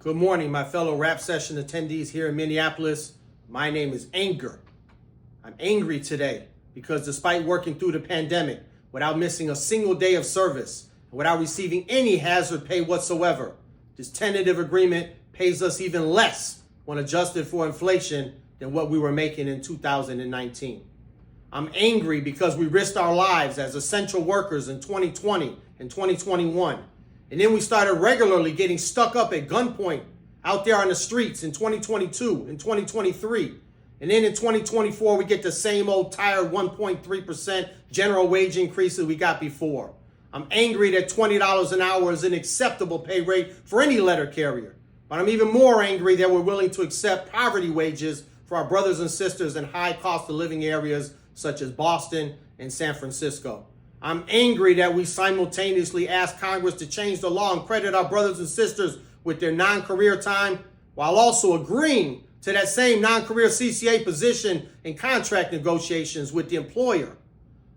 Good morning, my fellow rap session attendees here in Minneapolis. My name is Anger. I'm angry today because despite working through the pandemic without missing a single day of service and without receiving any hazard pay whatsoever, this tentative agreement pays us even less when adjusted for inflation than what we were making in 2019. I'm angry because we risked our lives as essential workers in 2020 and 2021. And then we started regularly getting stuck up at gunpoint out there on the streets in 2022 and 2023. And then in 2024, we get the same old tired 1.3% general wage increase that we got before. I'm angry that $20 an hour is an acceptable pay rate for any letter carrier. But I'm even more angry that we're willing to accept poverty wages for our brothers and sisters in high cost of living areas such as Boston and San Francisco. I'm angry that we simultaneously ask Congress to change the law and credit our brothers and sisters with their non-career time while also agreeing to that same non-career CCA position in contract negotiations with the employer.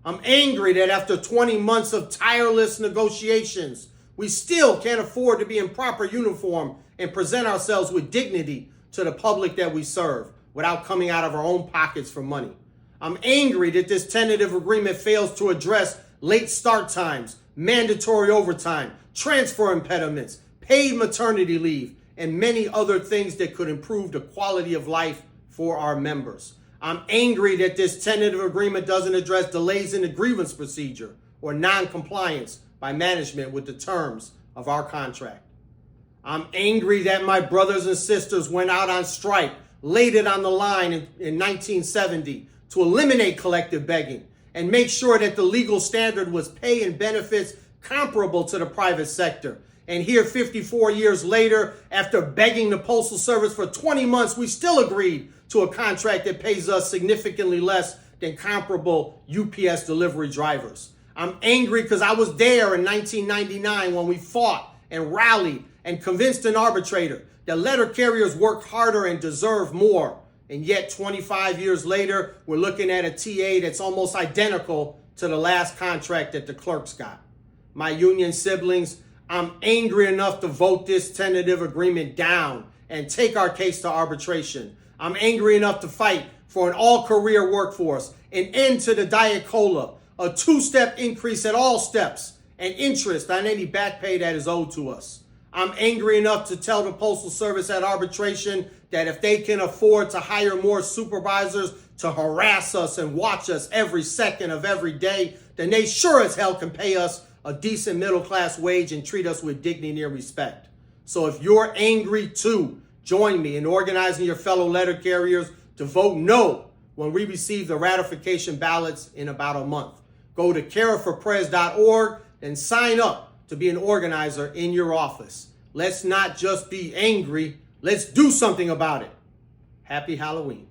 I'm angry that after 20 months of tireless negotiations, we still can't afford to be in proper uniform and present ourselves with dignity to the public that we serve without coming out of our own pockets for money. I'm angry that this tentative agreement fails to address late start times, mandatory overtime, transfer impediments, paid maternity leave, and many other things that could improve the quality of life for our members. I'm angry that this tentative agreement doesn't address delays in the grievance procedure or non-compliance by management with the terms of our contract. I'm angry that my brothers and sisters went out on strike, laid it on the line in 1970 to eliminate collective begging and make sure that the legal standard was pay and benefits comparable to the private sector. And here 54 years later, after begging the Postal Service for 20 months, we still agreed to a contract that pays us significantly less than comparable UPS delivery drivers. I'm angry because I was there in 1999 when we fought and rallied and convinced an arbitrator that letter carriers work harder and deserve more. And yet 25 years later, we're looking at a TA that's almost identical to the last contract that the clerks got. My union siblings, I'm angry enough to vote this tentative agreement down and take our case to arbitration. I'm angry enough to fight for an all-career workforce, an end to the Diet Cola, a two-step increase at all steps, and interest on any back pay that is owed to us. I'm angry enough to tell the Postal Service at arbitration that if they can afford to hire more supervisors to harass us and watch us every second of every day, then they sure as hell can pay us a decent middle-class wage and treat us with dignity and respect. So if you're angry too, join me in organizing your fellow letter carriers to vote no when we receive the ratification ballots in about a month. Go to careforprez.org and sign up to be an organizer in your office. Let's not just be angry. Let's do something about it. Happy Halloween.